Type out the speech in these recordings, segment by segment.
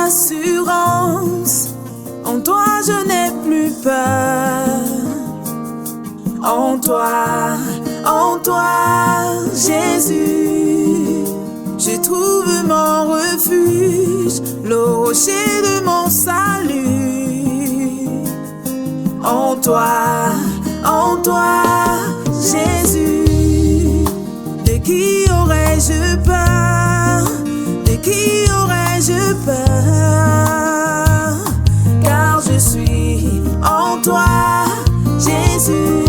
assurance. En toi je n'ai plus peur. En toi, Jésus, je trouve mon refuge, le rocher de mon salut. En toi, Jésus, de qui aurais-je peur? De qui aurais-je peur? Car je suis en toi, Jésus.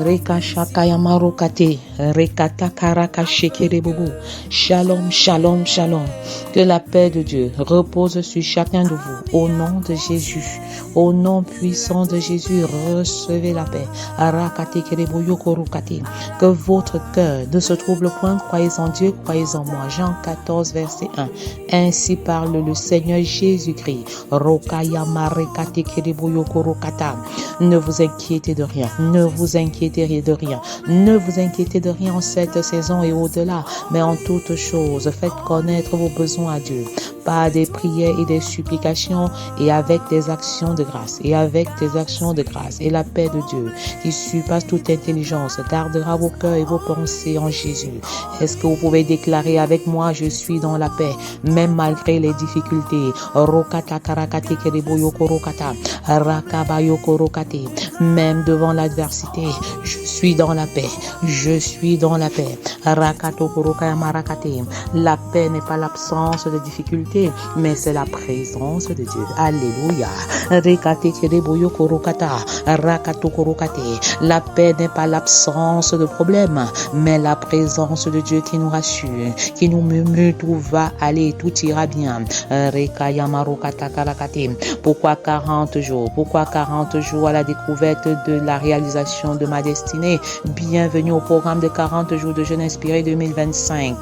Reka shakaya marokate, rekata karaka shekerebobo. Shalom, shalom, shalom. Que la paix de Dieu repose sur chacun de vous. Au nom de Jésus, au nom puissant de Jésus, recevez la paix. Arakate kereboyo korokate. Que votre cœur ne se trouble point. Croyez en Dieu, croyez en moi. Jean 14, verset 1. Ainsi parle le Seigneur Jésus-Christ. Rokaya marekate kereboyo korokata. Ne vous inquiétez de rien. Ne vous inquiétez de rien. Ne vous inquiétez de rien en cette saison et au-delà. Mais en toutes choses, faites connaître vos besoins à Dieu. Par des prières et des supplications et avec des actions de grâce. Et avec des actions de grâce. Et la paix de Dieu qui surpasse toute intelligence gardera vos cœurs et vos pensées en Jésus. Est-ce que vous pouvez déclarer avec moi, je suis dans la paix, même malgré les difficultés. Rokata karakate kereboyo korokata. Rakabayo korokate. Même devant l'adversité, je suis dans la paix. Je suis dans la paix. Rakato korokaya marakate. La paix n'est pas l'absence de difficultés, mais c'est la présence de Dieu. Alléluia. Rekate kereboyo korokata. Rakato korokate. La paix n'est pas l'absence de problèmes, mais la présence de Dieu qui nous rassure, qui nous murmure tout va aller, tout ira bien. Rekaya marokata karakate. Pourquoi 40 jours? Pourquoi 40 jours à la découverte de la réalisation de ma destinée? Bienvenue au programme de 40 jours de jeûne inspiré 2025.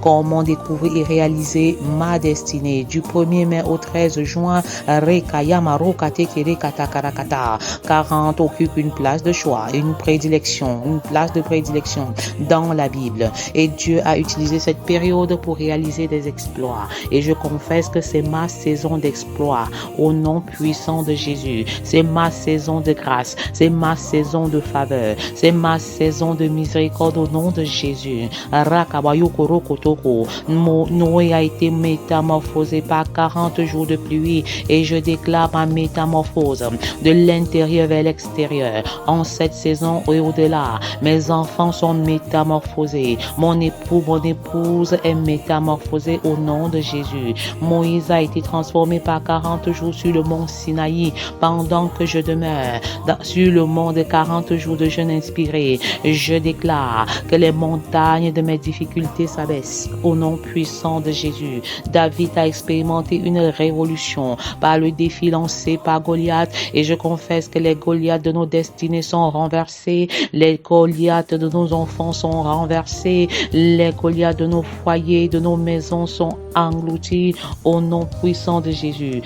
Comment découvrir et réaliser ma destinée? Du 1er mai au 13 juin, Rekaya marokate kerekata karakata. 40 occupe une place de choix, une place de prédilection dans la Bible. Et Dieu a utilisé cette période pour réaliser des exploits. Et je confesse que c'est ma saison d'exploit au nom puissant de Jésus. C'est ma saison de grâce. C'est ma saison de faveur. C'est ma saison de miséricorde au nom de Jésus. Rakabayo korokotoko. Noé a été métamorphosé par 40 jours de pluie et je déclare ma métamorphose de l'intérieur vers l'extérieur. En cette saison et au-delà, mes enfants sont métamorphosés. Mon époux, mon épouse est métamorphosé au nom de Jésus. Moïse a été transformé par 40 jours sur le mont Sinaï pendant que je demeure sur le mont de 40 jours de jeûne inspiré. Je déclare que les montagnes de mes difficultés s'abaissent au nom puissant de Jésus. David a expérimenté une révolution par le défi lancé par Goliath et je confesse que les Goliaths de nos destinées sont renversés, les Goliaths de nos enfants sont renversés, les Goliaths de nos foyers, de nos maisons sont engloutis au nom puissant de Jésus.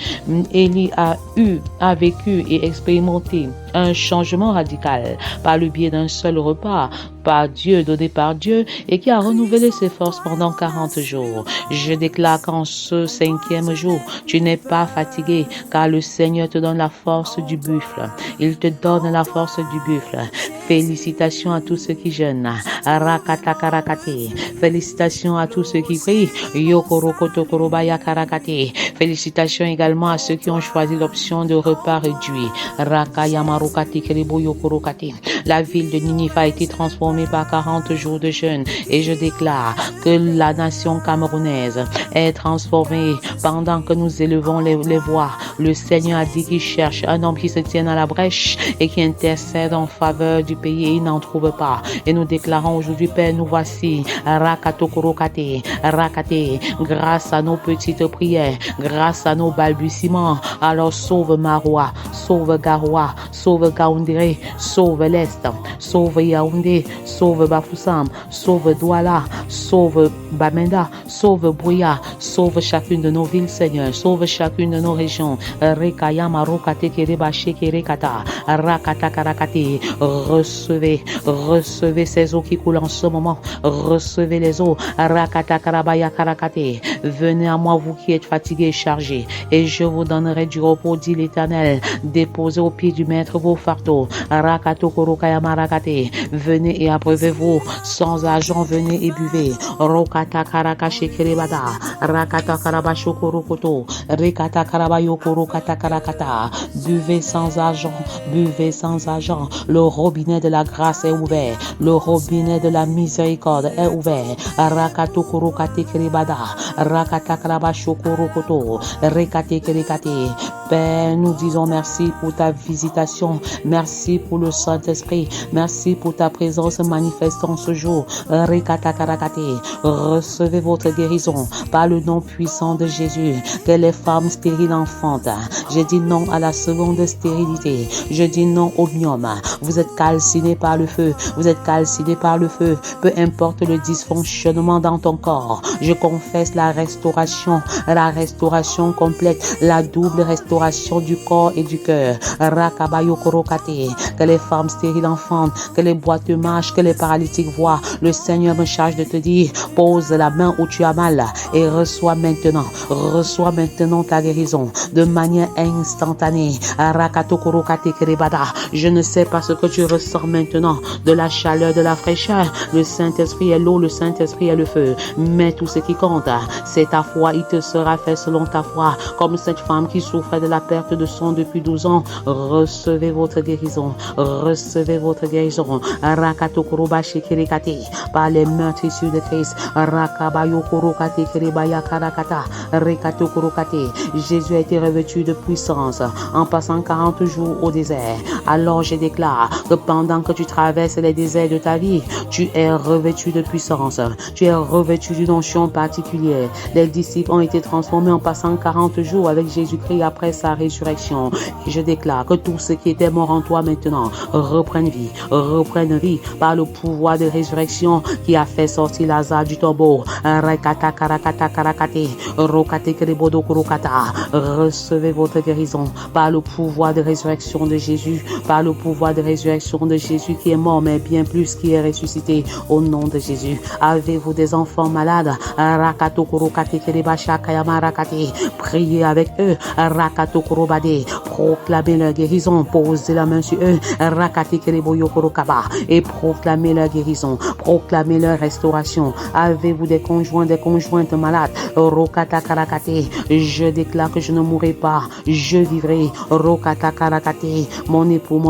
Élie a vécu et expérimenté un changement radical par le biais d'un seul repas donné par Dieu et qui a renouvelé ses forces pendant 40 jours. Je déclare qu'en ce 5e jour, tu n'es pas fatigué car le Seigneur te donne la force du buffle. Il te donne la force du buffle. Félicitations à tous ceux qui jeûnent. Rakata karakate. Félicitations à tous ceux qui prient. Yokorokoto korobaya karakate. Félicitations également à ceux qui ont choisi l'option de repas réduit. Rakayamarukati kerebo yokorokate. La ville de Ninive a été transformée par 40 jours de jeûne et je déclare que la nation camerounaise est transformée pendant que nous élevons les voix. Le Seigneur a dit qu'il cherche un homme qui se tienne à la brèche et qui intercède en faveur du pays et il n'en trouve pas. Et nous déclarons aujourd'hui, Père, nous voici, Rakatokorokate, Rakate, grâce à nos petites prières, grâce à nos balbutiements. Alors sauve Maroua, sauve Garoua, sauve Gaoundéré, sauve l'Est, sauve Yaoundé, sauve Bafoussam, sauve Douala, sauve Bamenda, sauve Bouya, sauve chacune de nos villes, Seigneur, sauve chacune de nos régions. Rekaya Marokate Kereba Shekerekata, Rakata Karakate, recevez ces eaux qui coulent en ce moment, recevez les eaux, Rakata Karabaya Karakate, venez à moi vous qui êtes fatigués et chargés, et je vous donnerai du repos, dit l'Éternel. Déposez au pied du Maître vos fardeaux, Rakato Korokaya Marakate, venez et abreuvez-vous, sans argent venez et buvez, Rokata Karaka Shekerebada, Rakata Karabasho Korokoto, Rekata Karabayo Korokata Karakata, buvez sans argent, buvez sans argent, le robinet de la grâce est ouvert, le robinet de la miséricorde est ouvert, Rakato Korokate Kerebada, Rakata Karabasho Korokoto, Rekate Kerekate. Père, nous disons merci pour ta visitation, merci pour le Saint-Esprit, merci pour ta présence manifestant ce jour. Rekata Karakate, recevez votre guérison par le nom puissant de Jésus. Que les femmes stériles enfantent. Je dis non à la seconde stérilité. Je dis non au myome. Vous êtes calcinés par le feu. Vous êtes calcinés par le feu. Peu importe le dysfonctionnement dans ton corps. Je confesse la restauration complète, la double restauration du corps et du cœur. Rakabayo Korokate. Que les femmes stériles enfantent, que les boiteux marchent, que les paralytiques voient. Le Seigneur me charge de te dire, pose la main où tu as mal et reçois maintenant ta guérison de manière instantanée. Rakato Korokate Kerebada. Je ne sais pas ce que tu ressens maintenant, de la chaleur, de la fraîcheur. Le Saint-Esprit est l'eau, le Saint-Esprit est le feu. Mais tout ce qui compte, c'est ta foi. Il te sera fait selon ta foi. Comme cette femme qui souffrait de la perte de son depuis 12 ans. Recevez votre guérison. Recevez votre guérison. Rakato Korobashi Kerekate. Par les meurtres issus de Christ. Rakabayo Korokate Kerebaya Karakata. Rekato Korokate. Jésus a été revêtu de puissance en passant 40 jours au désert. Alors je déclare que pendant que tu traverses les déserts de ta vie, tu es revêtu de puissance. Tu es revêtu d'une onction particulière. Les disciples ont été transformés en passant 40 jours avec Jésus-Christ après sa résurrection. Et je déclare que tout ce qui était mort en toi maintenant reprenne vie par le pouvoir de résurrection qui a fait sortir Lazare du tombeau. Rekata Karakata Karakate. Rokate Kerebodo Kurokata. Recevez votre guérison par le pouvoir de résurrection de Jésus, par le pouvoir de résurrection de Jésus qui est mort, mais bien plus qui est ressuscité au nom de Jésus. Avez-vous des enfants malades? Rakato Kurokate Kerebasha Kayama Rakate. Priez avec eux. Rakato Kurobade. Proclamez leur guérison. Posez la main sur eux. Rakate Kereboyo Kurokaba. Et proclamez leur guérison. Proclamez leur restauration. Avez-vous des conjoints, des conjointes malades? Rokata Karakate. Je déclare que je ne mourrai pas. Je vivrai. Rokata Karakate. Mon époux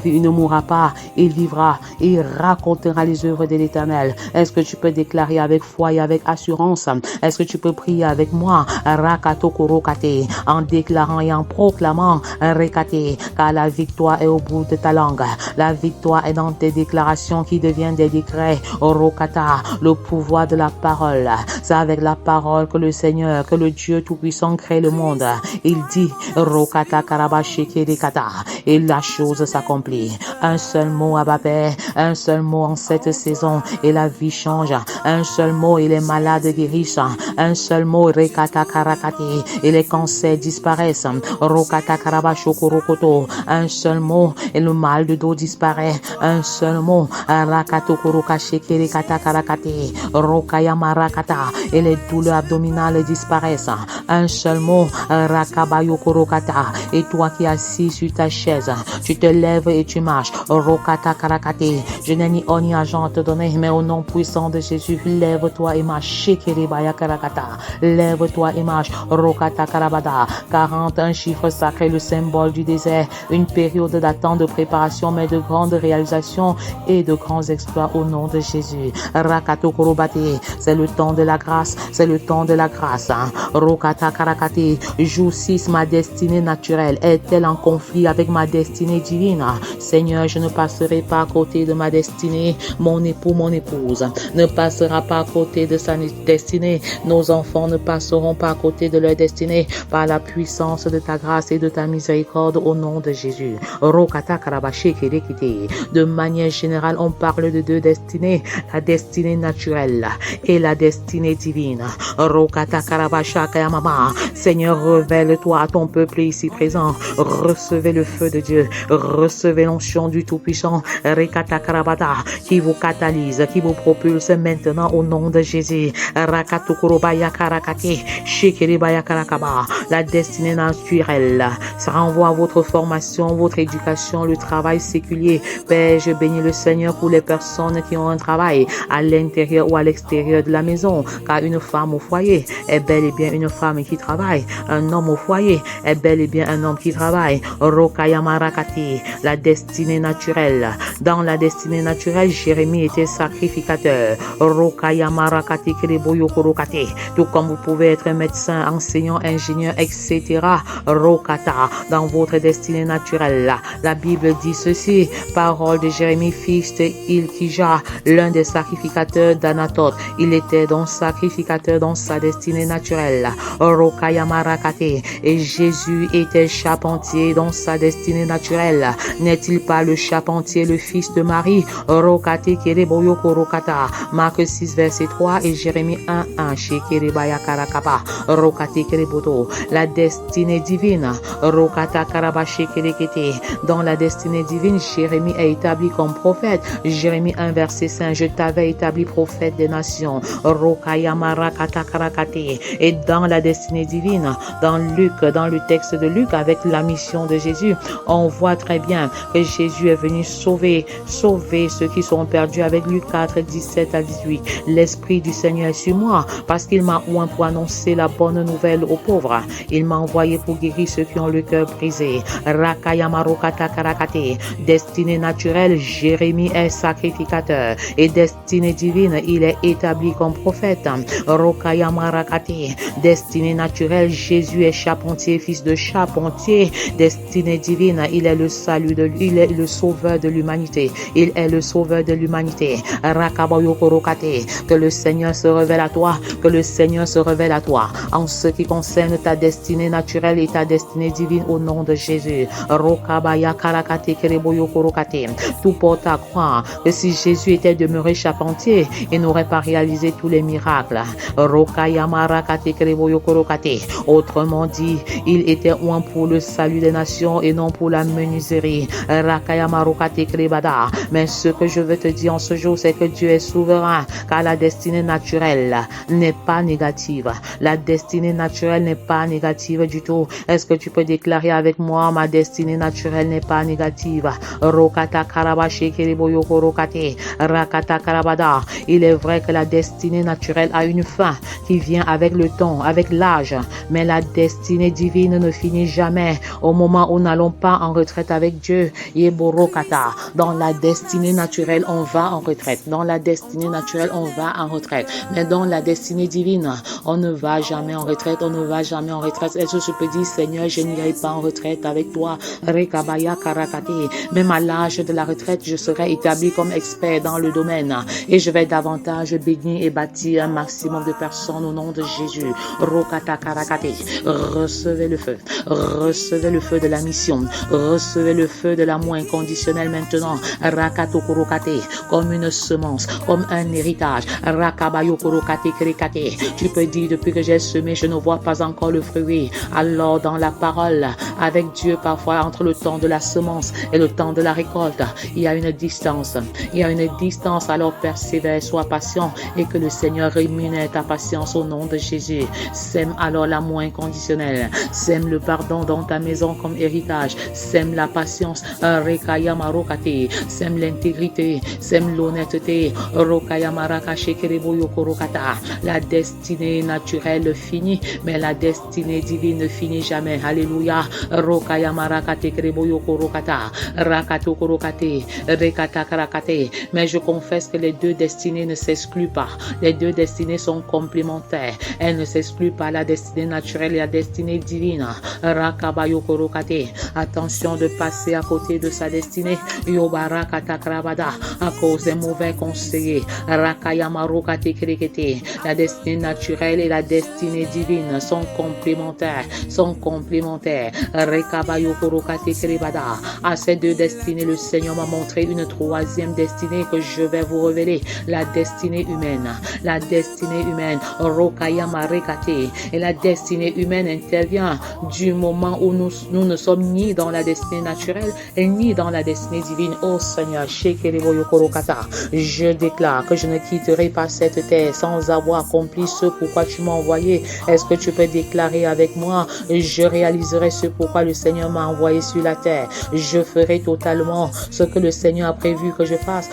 il ne mourra pas. Il vivra. Il racontera les œuvres de l'Éternel. Est-ce que tu peux déclarer avec foi et avec assurance? Est-ce que tu peux prier avec moi? Rakato Korokate. En déclarant et en proclamant Rekate. Car la victoire est au bout de ta langue. La victoire est dans tes déclarations qui deviennent des décrets. Rokata. Le pouvoir de la parole. C'est avec la parole que le Seigneur, que le Dieu Tout-Puissant crée le monde. Il dit Rokata Karabasheke Rekata. Et la chose s'accomplit. Un seul mot à Père, un seul mot en cette saison et la vie change. Un seul mot et les malades guérissent. Un seul mot Rekata Karakate et les cancers disparaissent. disparaisse. Rokata karabashokorokoto. Un seul mot et le mal de dos disparaît. Un seul mot. Rakato korokashekere katakarakate. Rokaya marakata. Et les douleurs abdominales disparaissent. Un seul mot. Rakabayo korokata. Et toi qui es assis sur ta chaise, tu te lèves et tu marches. Rokata karakate. Je n'ai ni or ni argent à te donner, mais au nom puissant de Jésus, lève-toi et marche. Shekere baya karakata. Lève-toi et marche. Rokata karabada. 41 chiffres sacrés, le symbole du désert. Une période d'attente, de préparation, mais de grandes réalisations et de grands exploits au nom de Jésus. Rakato korobate. C'est le temps de la grâce. C'est le temps de la grâce. Rokata karakate. Jour 6, ma destinée naturelle est-elle en conflit avec ma destinée divine? Seigneur, je ne passerai pas à côté de ma destinée. Mon époux, mon épouse ne passera pas à côté de sa destinée. Nos enfants ne passeront pas à côté de leur destinée par la puissance de ta grâce et de ta miséricorde au nom de Jésus. Rokata karabashi kerekite. De manière générale, on parle de deux destinées, la destinée naturelle et la destinée divine. Rokata karabasha kayamama. Seigneur, révèle-toi à ton peuple ici présent. Recevez le feu de Dieu. Recevez l'onction du Tout-Puissant. Rekata karabata, qui vous catalyse, qui vous propulse maintenant au nom de Jésus. Rakato korobaya karakate. Shekeribaya karakaba. La destinée naturelle. Ça renvoie à votre formation, votre éducation, le travail séculier. Père, je bénis le Seigneur pour les personnes qui ont un travail à l'intérieur ou à l'extérieur de la maison. Car une femme au foyer est bel et bien une femme qui travaille. Un homme au foyer est bel et bien un homme qui travaille. Rokayamarakati, la destinée naturelle. Dans la destinée naturelle, Jérémie était sacrificateur. Rokayamarakati kereboyokorokate. Tout comme vous pouvez être médecin, enseignant, ingénieur, etc. Rokata, dans votre destinée naturelle. La Bible dit ceci, parole de Jérémie, fils de Ilkija, l'un des sacrificateurs d'Anatote. Il était donc sacrificateur dans sa destinée naturelle. Rokayamarakate. Et Jésus était charpentier dans sa destinée naturelle. N'est-il pas le charpentier, le fils de Marie? Rokate kereboyoko rokata. Marc 6 verset 3 et Jérémie 1:1. Shekerebaya karakaba. Rokate kereboto. La destinée divine. Rokata karabashi kerekete. Dans la destinée divine, Jérémie est établi comme prophète. Jérémie 1 verset 5. Je t'avais établi prophète des nations. Rokayamarakata karakate. Et dans la destinée divine, dans Luc, dans le texte de Luc avec la mission de Jésus, on voit très bien que Jésus est venu sauver ceux qui sont perdus avec Luc 4, 17 à 18. L'Esprit du Seigneur est sur moi parce qu'il m'a oint pour annoncer la bonne nouvelle aux pauvres. Il m'a envoyé pour guérir ceux qui ont le cœur brisé. Rakayamarokata karakate. Destinée naturelle, Jérémie est sacrificateur. Et destinée divine, il est établi comme prophète. Rokayamarakate. Destinée naturelle, Jésus est charpentier, fils de charpentier. Destinée divine, il est le salut il est le sauveur de l'humanité. Il est le sauveur de l'humanité. Rakabayokorokate. Que le Seigneur se révèle à toi. Que le Seigneur se révèle à toi. En ce qui concerne ta destinée naturelle et ta destinée divine au nom de Jésus. Rokabaya karakate kereboyokorokate. Tout porte à croire que si Jésus était demeuré charpentier, il n'aurait pas réalisé tous les miracles. Rokayamarakate kereboyokorokate. Autrement dit, il était oint pour le salut des nations et non pour la menuiserie. Rakayamarokate kerebada. Mais ce que je veux te dire en ce jour, c'est que Dieu est souverain, car la destinée naturelle n'est pas négative. La destinée naturelle n'est pas négative du tout. Est-ce que tu peux déclarer avec moi, ma destinée naturelle n'est pas négative? Rokata karabashi kereboyokorokate. Rakata karabada. Il est vrai que la destinée naturelle a une fin qui vient avec le temps, avec l'âge, mais la destinée divine ne finit jamais. Au moment où nous n'allons pas en retraite avec Dieu, Yeborokata. Dans la destinée naturelle, on va en retraite. Dans la destinée naturelle, on va en retraite. Mais dans la destinée divine, on ne va jamais en retraite. On ne va jamais en retraite. Est-ce que je peux dire, Seigneur, je n'irai pas en retraite avec toi? Rekabaya karakate. Même à l'âge de la retraite, je serai établi comme expert dans le domaine et je vais davantage bénir et bâtir un maximum de personnes au nom de Jésus. Rokata karakate. Recevez le feu. Recevez le feu de la mission. Recevez le feu de l'amour inconditionnel maintenant. Rakato korokate. Comme une semence, comme un héritage. Rakabayo korokate kerekate. Tu peux dire, depuis que j'ai semé, je ne vois pas encore le fruit. Alors dans la parole, avec Dieu, parfois entre le temps de la semence et le temps de la récolte, il y a une distance. Il y a une distance, alors persévère, sois patient et que le Seigneur rémunère ta patience au nom de Jésus. Sème alors l'amour inconditionnel. Sème le pardon dans ta maison comme héritage. Sème la patience. Sème l'intégrité. Sème l'honnêteté. La destinée naturelle finit, mais la destinée divine ne finit jamais. Alléluia. Mais je confesse que les deux destinées ne s'excluent pas. Les deux destinées sont complémentaires. Elles ne s'excluent pas, la destinée naturelle et la destinée divine. Attention de passer à côté de sa destinée. À cause des mauvais conseillers. La destinée naturelle et la destinée divine sont complémentaires. À ces deux destinées, le Seigneur m'a montré une troisième destinée que je vais vous révéler. La destinée humaine. La destinée humaine. Et la destinée humaine intervient du moment où nous ne sommes ni dans la destinée naturelle et ni dans la destinée divine. Oh Seigneur, je déclare que je ne quitterai pas cette terre sans avoir accompli ce pourquoi tu m'as envoyé. Est-ce que tu peux déclarer avec moi? Je réaliserai ce pourquoi le Seigneur m'a envoyé sur la terre. Je ferai totalement ce que le Seigneur a prévu que je fasse.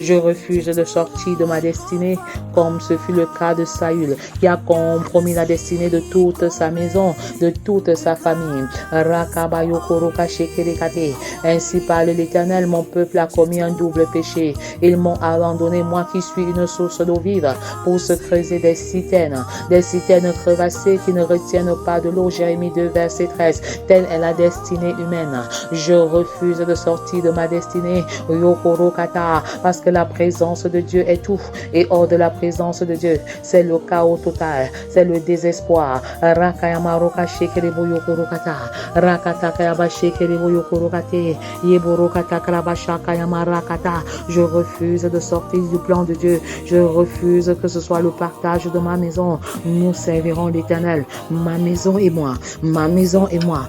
Je refuse de sortir de ma destinée comme ce fut le cas de Saül qui a compromis la destinée de toute sa maison, de toute sa famille. Ainsi parle l'Éternel, mon peuple a commis un double péché. Ils m'ont abandonné, moi qui suis une source d'eau vive, pour se creuser des citernes crevassées qui ne retiennent pas de l'eau. Jérémie 2, verset 13. Telle est la destinée humaine. Je refuse de sortir de ma destinée, parce que la présence de Dieu est tout, et hors de la présence de Dieu, c'est le chaos total, c'est le désespoir. Je refuse de sortir du plan de Dieu. Je refuse que ce soit le partage de ma maison. Nous servirons l'Éternel, ma maison et moi. Ma maison et moi.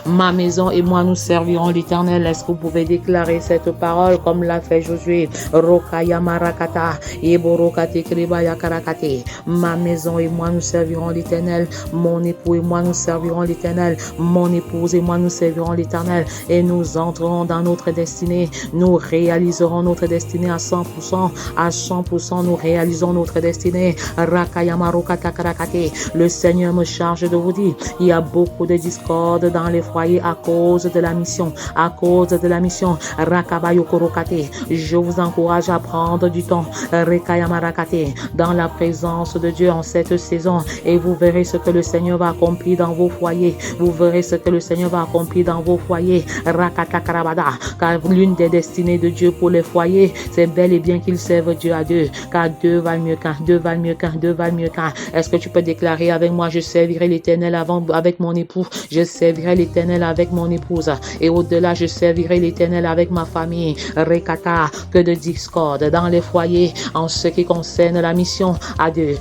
Ma maison et moi, nous servirons l'Éternel. Est-ce que vous pouvez déclarer cette parole comme l'a fait Josué? Ma maison et moi, nous servirons l'Éternel. Mon époux et moi, nous servirons l'Éternel. Mon épouse et moi, nous servirons l'Éternel. Et nous entrerons dans notre destinée. Nous réaliserons notre destinée à 100%. À 100%, nous réalisons notre destinée. Le Seigneur me charge de vous dire, il y a beaucoup de discorde dans les foyers à cause de la mission. À cause de la mission. Je vous encourage à prendre du temps dans la présence de Dieu en cette saison et vous verrez ce que le Seigneur va accomplir dans vos foyers. Vous verrez ce que le Seigneur va accomplir dans vos foyers. Car l'une des destinées de Dieu pour les foyers, c'est bel et bien qu'ils servent Dieu à deux. Car deux valent mieux qu'un, deux valent mieux qu'un, deux valent mieux qu'un. Est-ce que tu peux déclarer avec moi, je servirai l'Éternel avec mon époux, je servirai l'Éternel avec mon épouse et au-delà, je servirai l'Éternel avec ma famille. Que de discorde dans les foyers en ce qui concerne la mission à deux.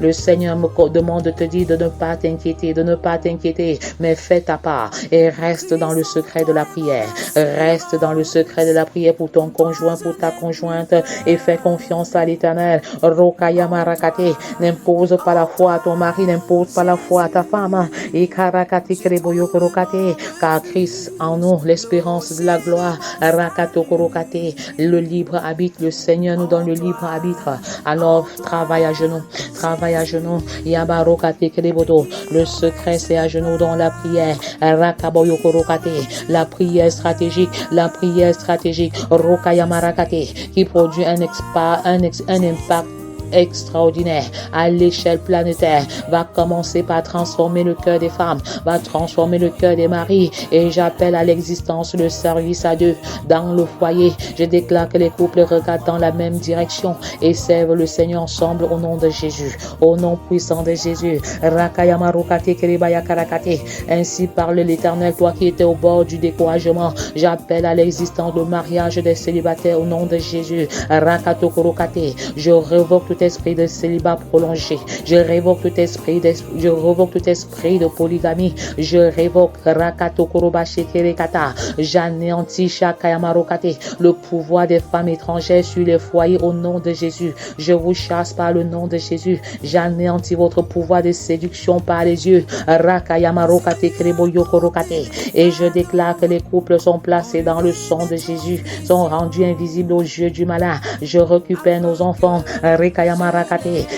Le Seigneur me demande de te dire de ne pas t'inquiéter, mais fais ta part et reste dans le secret de la prière. Reste dans le secret de la prière pour ton conjoint, pour ta conjointe et fais confiance à l'Éternel. N'impose pas la foi à ton mari, n'impose pas la foi à ta femme. Car Christ en nous, l'espérance de la gloire. Le libre arbitre, le Seigneur nous donne le libre arbitre. Alors travaille à genoux. Le secret c'est à genoux dans la prière. La prière stratégique qui produit un impact extraordinaire à l'échelle planétaire va commencer par transformer le cœur des femmes, va transformer le cœur des maris. Et j'appelle à l'existence le service à Dieu dans le foyer. Je déclare que les couples regardent dans la même direction et servent le Seigneur ensemble au nom de Jésus. Au nom puissant de Jésus. Ainsi parle l'Éternel, toi qui étais au bord du découragement. J'appelle à l'existence le mariage des célibataires au nom de Jésus. Je révoque tout esprit de célibat prolongé. Je révoque tout esprit de polygamie. Je révoque j'anéantis le pouvoir des femmes étrangères sur les foyers au nom de Jésus. Je vous chasse par le nom de Jésus. J'anéantis votre pouvoir de séduction par les yeux. Et je déclare que les couples sont placés dans le sang de Jésus, sont rendus invisibles aux yeux du malin. Je récupère nos enfants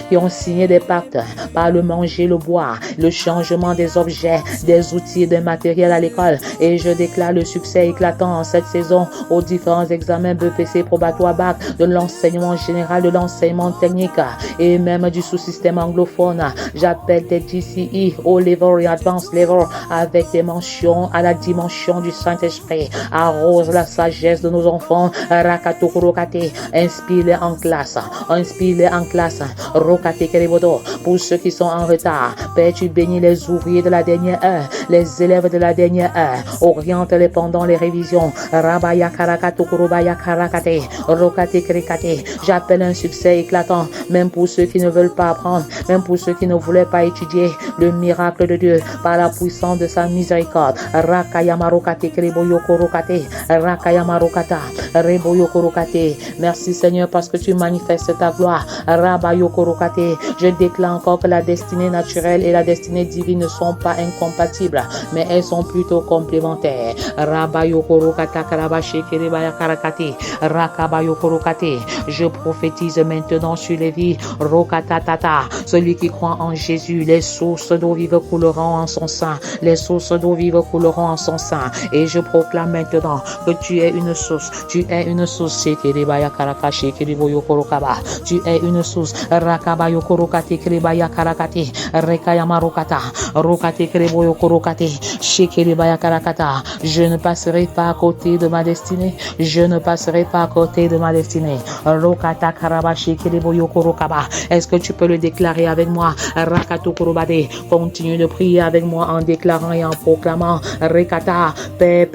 qui ont signé des pactes par le manger, le boire, le changement des objets, des outils et des matériels à l'école. Et je déclare le succès éclatant en cette saison aux différents examens BPC, probatoire, bac, de l'enseignement général, de l'enseignement technique et même du sous-système anglophone. J'appelle des GCE, haut level et advanced level avec des mentions à la dimension du Saint-Esprit. Arrose la sagesse de nos enfants. Inspire-les en classe. Inspire-les en classe. Pour ceux qui sont en retard, Père, tu bénis les ouvriers de la dernière heure, les élèves de la dernière heure. Oriente-les pendant les révisions. J'appelle un succès éclatant, même pour ceux qui ne veulent pas apprendre, même pour ceux qui ne voulaient pas étudier le miracle de Dieu par la puissance de sa miséricorde. Merci Seigneur parce que tu manifestes ta gloire. Je déclare encore que la destinée naturelle et la destinée divine ne sont pas incompatibles, mais elles sont plutôt complémentaires. Je prophétise maintenant sur les vies. Celui qui croit en Jésus, les sources d'eau vive couleront en son sein. Les sources d'eau vive couleront en son sein. Et je proclame maintenant que tu es une source. Tu es une source. Tu es une source. Je ne passerai pas à côté de ma destinée. Je ne passerai pas à côté de ma destinée. Est-ce que tu peux le déclarer avec moi? Continue de prier avec moi en déclarant et en proclamant. Père,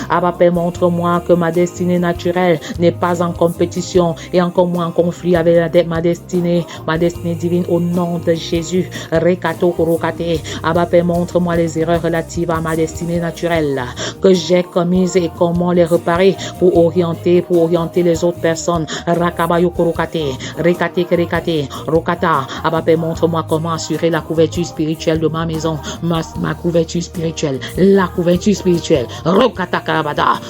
Abba Père, montre-moi que ma destinée naturelle n'est pas en compétition et encore moins en conflit avec ma destinée divine au nom de Jésus. Abba Père, montre-moi les erreurs relatives à ma destinée naturelle que j'ai commises et comment les réparer pour orienter les autres personnes. Abba Père, montre-moi comment assurer la couverture spirituelle de ma maison, ma couverture spirituelle, la couverture spirituelle.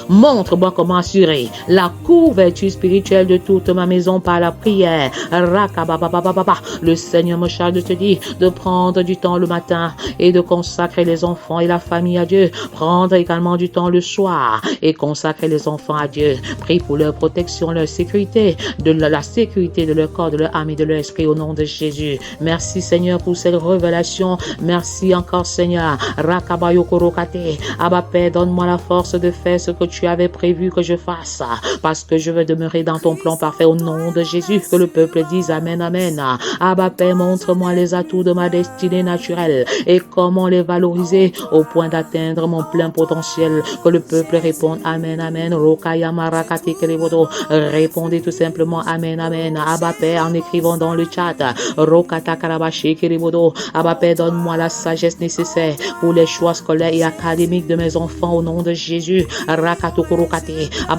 Montre-moi comment assurer la couverture spirituelle de toute ma maison par la prière. Le Seigneur me charge de te dire de prendre du temps le matin et de consacrer les enfants et la famille à Dieu. Prendre également du temps le soir et consacrer les enfants à Dieu. Prie pour leur protection, leur sécurité, la sécurité de leur corps, de leur âme et de leur esprit au nom de Jésus. Merci Seigneur pour cette révélation. Merci encore Seigneur. Abba Père, donne-moi la force de faire ce que tu avais prévu que je fasse, parce que je veux demeurer dans ton plan parfait au nom de Jésus. Que le peuple dise Amen, Amen. Abba Père, montre-moi les atouts de ma destinée naturelle et comment les valoriser au point d'atteindre mon plein potentiel. Que le peuple réponde Amen, Amen. Répondez tout simplement Amen, Amen. Abba Père, en écrivant dans le chat. Abba Père, donne-moi la sagesse nécessaire pour les choix scolaires et académiques de mes enfants au nom de Jésus. Abba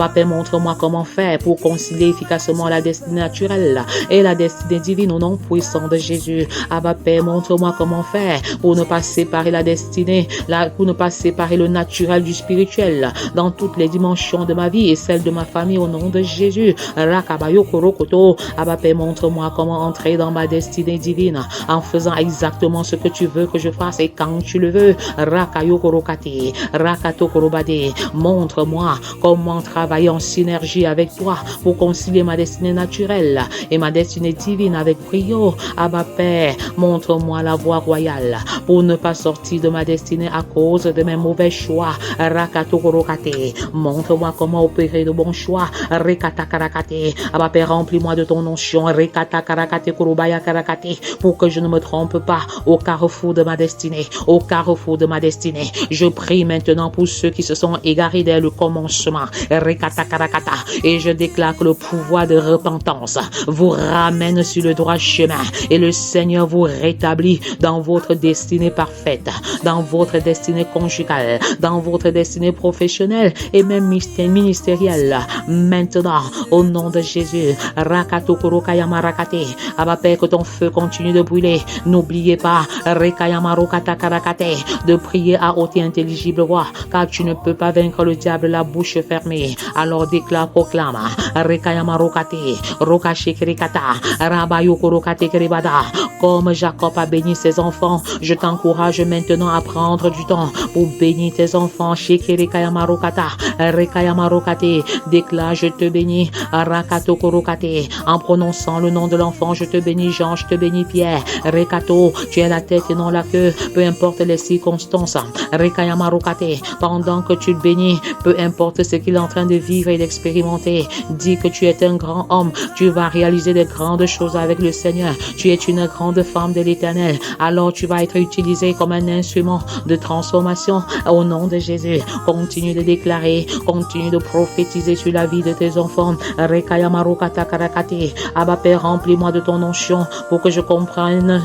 Père, montre-moi comment faire pour concilier efficacement la destinée naturelle et la destinée divine au nom puissant de Jésus. Abba Père, montre-moi comment faire pour ne pas séparer la destinée destinée, pour ne pas séparer le naturel du spirituel dans toutes les dimensions de ma vie et celle de ma famille au nom de Jésus. Rakabayo Korokoto, Abba Père, montre-moi comment entrer dans ma destinée divine en faisant exactement ce que tu veux que je fasse et quand tu le veux. Rakayo Korokate, Rakato Korobade, montre-moi comment travailler en synergie avec toi pour concilier ma destinée naturelle et ma destinée divine avec brio. Abba Père, montre-moi la voie royale pour ne pas sortir de ma destinée à cause de mes mauvais choix. Rakato Korokate, montre-moi comment opérer de bons choix. Rekata Karakate, Abba Père, remplis-moi de ton onction. Rekata Karakate Korobaya Karakate, pour que je ne me trompe pas au carrefour de ma destinée. Au carrefour de ma destinée. Je prie maintenant pour ceux qui se sont égarés dès le commencement. Rekata Karakata, et je déclare que le pouvoir de repentance vous ramène sur le droit chemin et le Seigneur vous rétablit dans votre destinée parfaite, dans votre destinée conjugale, dans votre destinée professionnelle et même ministérielle. Maintenant, au nom de Jésus, Rakato Korokayama Rakate, Abba Père, que ton feu continue de brûler. N'oubliez pas, Rekayama Rokata Karakate, de prier à haute et intelligible voix, car tu ne peux pas vaincre le diable la bouche fermée. Alors déclare, proclame, Rekayama Rokate, Rokache Kerikata, Rabayo Korokate Keribada. Comme Jacob a béni ses enfants, je t'encourage maintenant à prendre du temps pour bénir tes enfants. Shekerikayama Rokata, Rekayama Rokate, déclare, je te bénis, Rakato Korokate, en prononçant le nom de l'enfant, je te bénis Jean, je te bénis Pierre. Rekato, tu es la tête et non la queue, peu importe les circonstances. Rekayama Rokate, pendant que tu le bénis, peu importe ce qu'il est en train de vivre et d'expérimenter, dis que tu es un grand homme, tu vas réaliser de grandes choses avec le Seigneur, tu es une grande femme de l'Éternel, alors tu vas être utilisé comme un instrument de transformation au nom de Jésus. Continue de déclarer, continue de prophétiser sur la vie de tes enfants. Rekayama Rokata Karakate, Abba Père, remplis-moi de ton onction pour que je comprenne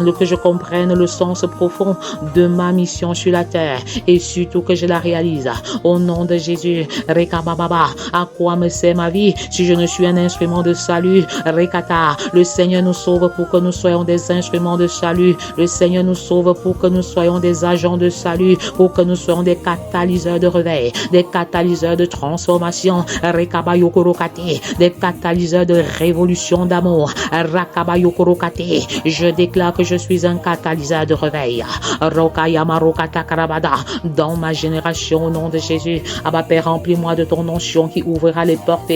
le sens profond de ma mission sur la terre et surtout que je la réalise au nom de Jésus. Rekabababa, à quoi me sert ma vie si je ne suis un instrument de salut? Rekata, le Seigneur nous sauve pour que nous soyons des instruments de salut. Le Seigneur nous sauve pour que nous soyons des agents de salut, pour que nous soyons des catalyseurs de réveil, des catalyseurs de transformation. Rekabayo Korokate, des catalyseurs de révolution d'amour. Rakabayo Korokate, je déclare que je suis un catalyseur de réveil. Rokayama Rokata Karabada, dans ma génération au nom de Jésus. Abba Père, remplis-moi de ton onction qui ouvrira les portes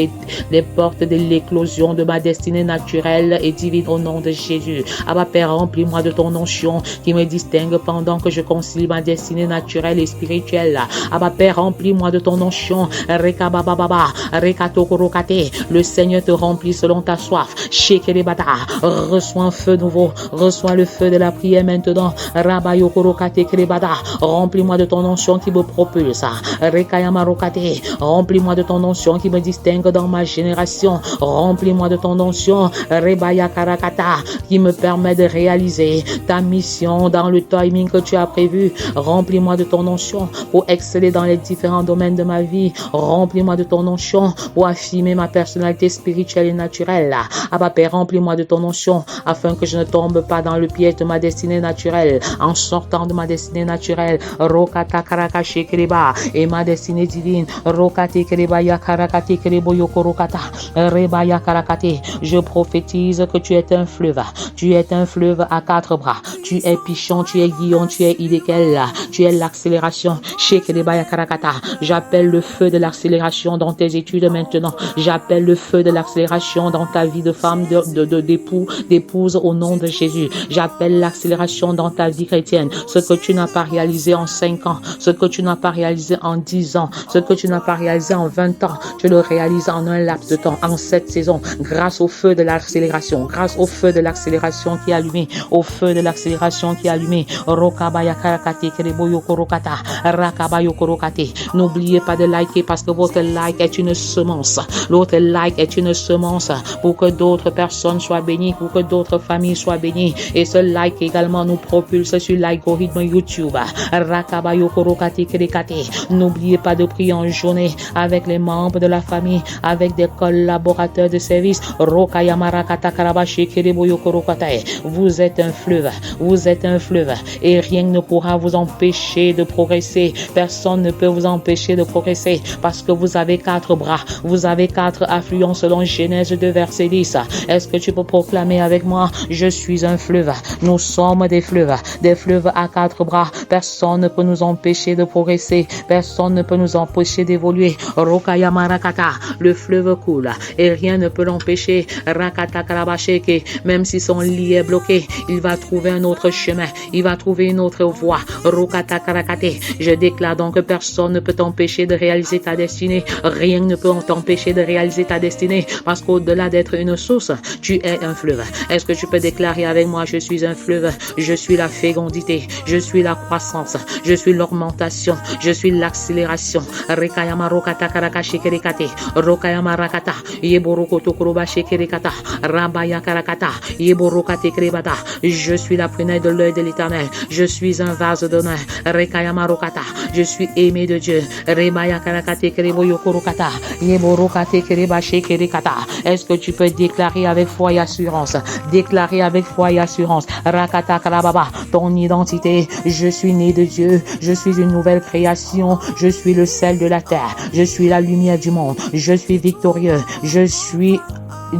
de l'éclosion de ma destinée naturelle et divine au nom de Jésus. Abba Père, remplis-moi de ton onction qui me distingue pendant que je concilie ma destinée naturelle et spirituelle. Abba Père, remplis-moi de ton onction. Rekabababa, Rekato Korokate, le Seigneur te remplit selon ta soif. Shekerebata, reçois un feu nouveau, reçois le feu de la prière maintenant. Rabayo Korokate Kerebada, remplis-moi de ton onction qui me propulse. Rekayama Rokate, remplis-moi de ton onction qui me distingue dans ma génération. Remplis-moi de ton onction, Rebaya Karakata, qui me permet de réaliser ta mission dans le timing que tu as prévu. Remplis-moi de ton onction pour exceller dans les différents domaines de ma vie. Remplis-moi de ton onction pour affirmer ma personnalité spirituelle et naturelle. Abba Père, remplis-moi de ton onction afin que je ne tombe pas dans le piège de ma destinée naturelle en sortant de ma destinée naturelle. Rokata Karakashe Kereba et ma destinée divine. Rokate Kereba Yakarakate Kerebo Yokorokata Rebaya Karakate. Je prophétise que tu es un fleuve. Tu es un fleuve à quatre bras. Tu es Pichon, tu es Guillon, tu es Idékel. Tu es l'accélération. Shekereba Yakarakata. J'appelle le feu de l'accélération dans tes études maintenant. J'appelle le feu de l'accélération dans ta vie de femme, d'épouse au nom de Jésus. J'appelle l'accélération dans ta vie chrétienne. Ce que tu n'as pas réalisé en 5 ans, ce que tu n'as pas réalisé en 10 ans, ce que tu n'as pas réalisé en 20 ans, tu le réalises en un laps de temps, en 7 saisons, grâce au feu de l'accélération, grâce au feu de l'accélération qui est allumé, au feu de l'accélération qui est allumé. Rokabaya Karakate Kereboyo Korokata, Rakabayo Korokate. N'oubliez pas de liker parce que votre like est une semence. L'autre like est une semence pour que d'autres personnes soient bénies, pour que d'autres familles soient bénies. Et ce like également nous propulse sur l'algorithme YouTube. Rakabayo Korokate Kerekate. N'oubliez pas de prier en journée avec les membres de la famille, avec des collaborateurs de service. Rokayamarakata Karabashi Kereboyo Korokate. Vous êtes un fleuve et rien ne pourra pourra vous empêcher de progresser. Personne ne peut vous empêcher de progresser parce que vous avez 4 bras. Vous avez 4 affluents selon Genèse 2 verset 10. Est-ce que tu peux proclamer avec moi? Je suis un fleuve. Nous sommes des fleuves à 4 bras. Personne ne peut nous empêcher de progresser. Personne ne peut nous empêcher d'évoluer. Rokaya Marakata, le fleuve coule et rien ne peut l'empêcher. Rakata Karabasheke, même si son lit est bloqué, il va trouver un autre chemin. Il va trouver une autre voie. Rokata Karakate, je déclare donc que personne ne peut t'empêcher de réaliser ta destinée. Rien ne peut t'empêcher de réaliser ta destinée parce qu'au-delà d'être une source, tu es un fleuve. Est-ce que tu peux déclarer avec moi, je suis un fleuve, je suis la fécondité, je suis la croissance, je suis l'augmentation, je suis l'accélération. Rekayama Rokata Karaka Shekerekate, Rokayama Rakata, Yeborokoto Kuroba Shekerekata, Rabaya Karakata, Yeborokate Krebata. Je suis la prunelle de l'œil de l'Éternel, je suis un vase d'honneur. Rekayama Rokata, je suis aimé de Dieu. Rebaya Karakate Kreboyo Korokata, Yeborokate Kreba Shekerekata. Est-ce que tu peux déclarer avec foi et assurance? Déclarer avec foi et assurance. Rakata Karababa, ton identité. Je suis né de Dieu. Je suis une nouvelle création. Je suis le sel de la terre. Je suis la lumière du monde. Je suis victorieux. Je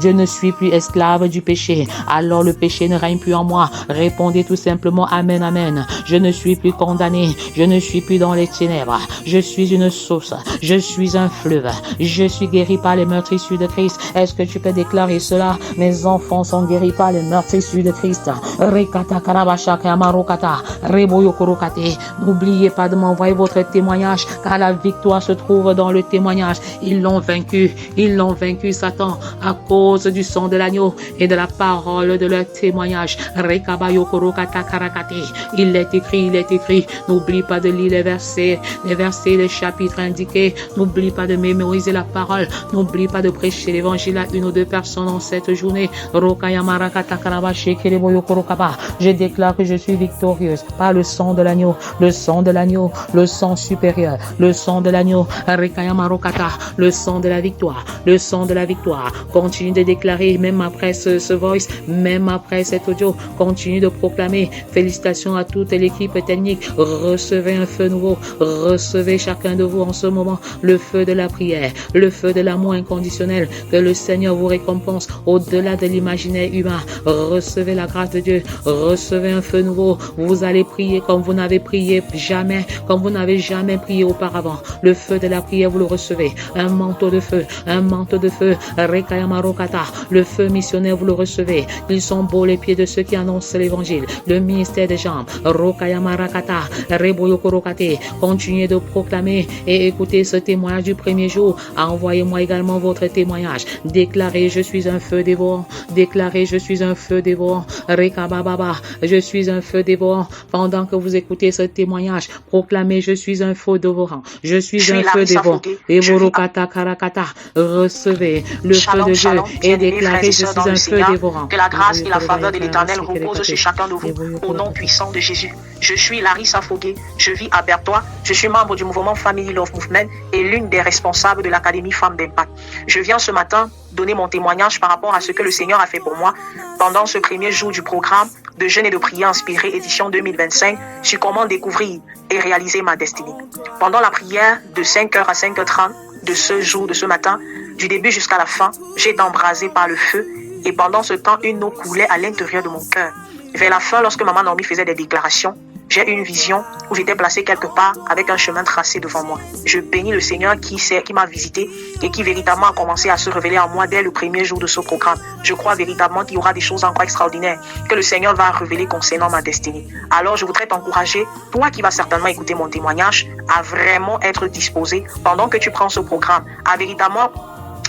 ne suis plus esclave du péché. Alors le péché ne règne plus en moi. Répondez tout simplement Amen, Amen. Je ne suis plus condamné. Je ne suis plus dans les ténèbres. Je suis une source. Je suis un fleuve. Je suis guéri par les meurtrissures de Christ. Est-ce que tu peux déclarer cela? Mes enfants sont guéris par les meurtrissures de Christ. Rekata Karabashaka Yamarokata. Reboyo Korokate. N'oubliez pas de m'envoyer votre témoignage car la victoire se trouve dans le témoignage. Ils l'ont vaincu. Ils l'ont vaincu, Satan, à cause du sang de l'agneau et de la parole de leur témoignage. Rekabayo Korokata Karakate. Il est écrit. N'oublie pas de lire les versets, les chapitres indiqués. N'oublie pas de mémoriser la parole. N'oublie pas de prêcher l'évangile à 1 ou 2 personnes en cette journée. Rokayamarakata Karabashe Kereboyo Korokaba. Je déclare que je suis victorieuse par le sang de l'agneau, le sang de l'agneau, le sang supérieur, le sang de l'agneau. Rekayamarokata, le sang de la victoire, le sang de la victoire. Continue de déclarer, même après ce voice, même après cet audio, continue de proclamer. Félicitations à toute l'équipe technique. Recevez un feu nouveau. Recevez chacun de vous en ce moment le feu de la prière, le feu de l'amour inconditionnel. Que le Seigneur vous récompense au-delà de l'imaginaire humain. Recevez la grâce de Dieu. Recevez un feu nouveau. Vous allez prier comme vous n'avez prié jamais, comme vous n'avez jamais prié auparavant. Le feu de la prière, vous le recevez. Un manteau de feu, un manteau de feu. Rekayamarokata, le feu missionnaire, vous le recevez. Ils sont beaux les pieds de ceux qui annoncent l'évangile. Le ministère des jambes. Rokayamarakata, Reboyokorokate. Continuez de proclamer et écoutez ce témoignage du premier jour. Envoyez-moi également votre témoignage. Déclarez, je suis un feu dévorant. Déclarez, je suis un feu dévorant. Rekabababa, je suis un feu dévorant. Pendant que vous écoutez ce témoignage, proclamez, je suis un feu dévorant. Je suis un feu dévorant. Eborokata Karakata, recevez le feu de Dieu et déclarez, je suis un feu dévorant. Que la grâce et la faveur de l'Éternel reposent sur chacun de vous, au nom puissant de Jésus. Je suis Larissa Fogué, je vis à Bertois, je suis membre du mouvement Family Love Movement et l'une des responsables de l'Académie Femmes d'Impact. Je viens ce matin donner mon témoignage par rapport à ce que le Seigneur a fait pour moi pendant ce premier jour du programme de jeûne et de prière inspiré édition 2025 sur comment découvrir et réaliser ma destinée. Pendant la prière de 5h à 5h30 de ce jour, de ce matin, du début jusqu'à la fin, j'ai été embrasée par le feu et pendant ce temps, une eau coulait à l'intérieur de mon cœur. Vers la fin, lorsque Maman Naomi faisait des déclarations, j'ai eu une vision où j'étais placé quelque part avec un chemin tracé devant moi. Je bénis le Seigneur qui m'a visité et qui véritablement a commencé à se révéler à moi dès le premier jour de ce programme. Je crois véritablement qu'il y aura des choses encore extraordinaires que le Seigneur va révéler concernant ma destinée. Alors je voudrais t'encourager, toi qui vas certainement écouter mon témoignage, à vraiment être disposé pendant que tu prends ce programme, à véritablement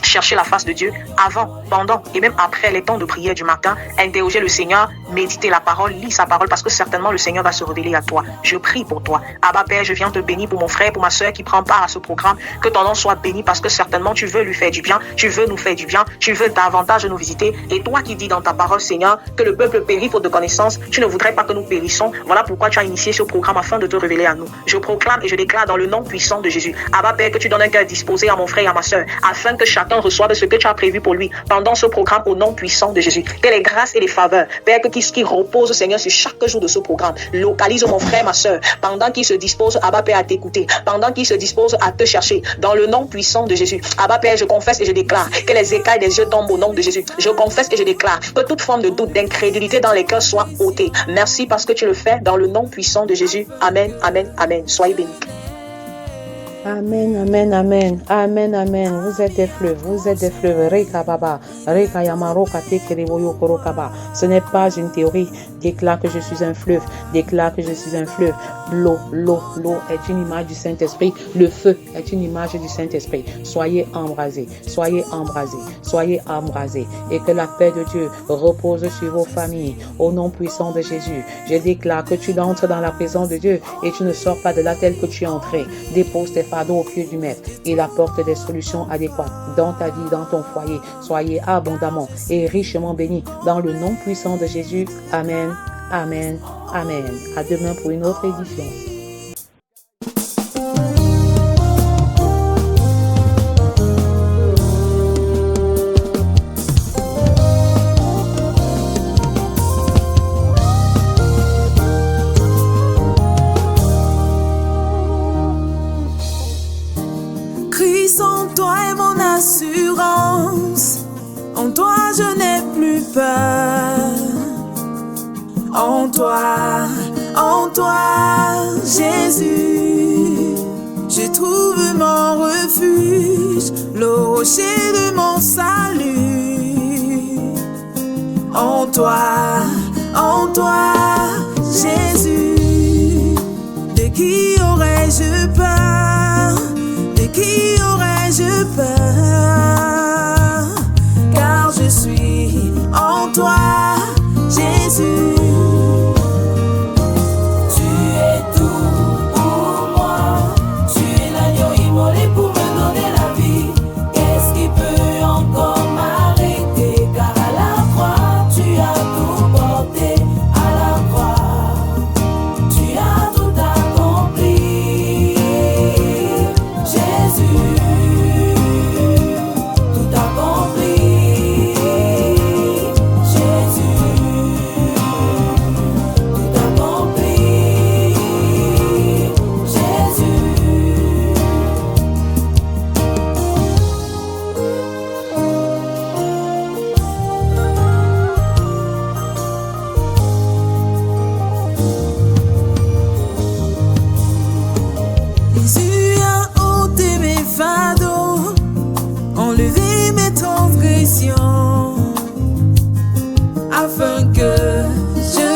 chercher la face de Dieu avant, pendant et même après les temps de prière du matin, interroger le Seigneur, méditer la parole, lire sa parole parce que certainement le Seigneur va se révéler à toi. Je prie pour toi. Abba Père, je viens te bénir pour mon frère, pour ma soeur qui prend part à ce programme. Que ton nom soit béni parce que certainement tu veux lui faire du bien, tu veux nous faire du bien, tu veux davantage nous visiter. Et toi qui dis dans ta parole, Seigneur, que le peuple périt faute de connaissance, tu ne voudrais pas que nous périssons. Voilà pourquoi tu as initié ce programme afin de te révéler à nous. Je proclame et je déclare dans le nom puissant de Jésus, Abba Père, que tu donnes un cœur disposé à mon frère et à ma soeur, afin que chacun reçoive ce que tu as prévu pour lui pendant ce programme au nom puissant de Jésus. Que les grâces et les faveurs, Père, que qui repose, Seigneur, sur chaque jour de ce programme. Localise mon frère, ma soeur, pendant qu'il se dispose, Abba Père, à t'écouter, pendant qu'il se dispose à te chercher, dans le nom puissant de Jésus. Abba Père, je confesse et je déclare que les écailles des yeux tombent au nom de Jésus. Je confesse et je déclare que toute forme de doute, d'incrédulité dans les cœurs soit ôtée. Merci parce que tu le fais dans le nom puissant de Jésus. Amen, amen, amen. Soyez bénis. Amen, amen, amen, amen, amen. Vous êtes des fleuves, vous êtes des fleuves. Reka baba, reka yamaro kate kereboyo korokaba. Ce n'est pas une théorie. Déclare que je suis un fleuve. Déclare que je suis un fleuve. L'eau est une image du Saint-Esprit. Le feu est une image du Saint-Esprit. Soyez embrasés, soyez embrasés, soyez embrasés. Et que la paix de Dieu repose sur vos familles. Au nom puissant de Jésus, je déclare que tu entres dans la présence de Dieu et tu ne sors pas de là tel que tu es entré. Dépose tes fardeaux au pied du Maître. Il apporte des solutions adéquates dans ta vie, dans ton foyer. Soyez abondamment et richement bénis dans le nom puissant de Jésus. Amen. Amen, amen. À demain pour une autre édition. Christ en toi est mon assurance. En toi je n'ai plus peur. En toi, Jésus, je trouve mon refuge, le rocher de mon salut. En toi, Jésus, de qui aurais-je peur? De qui aurais-je peur? Car je suis en toi, Jésus. Jésus a ôté mes fardeaux, enlevé mes transgressions, afin que je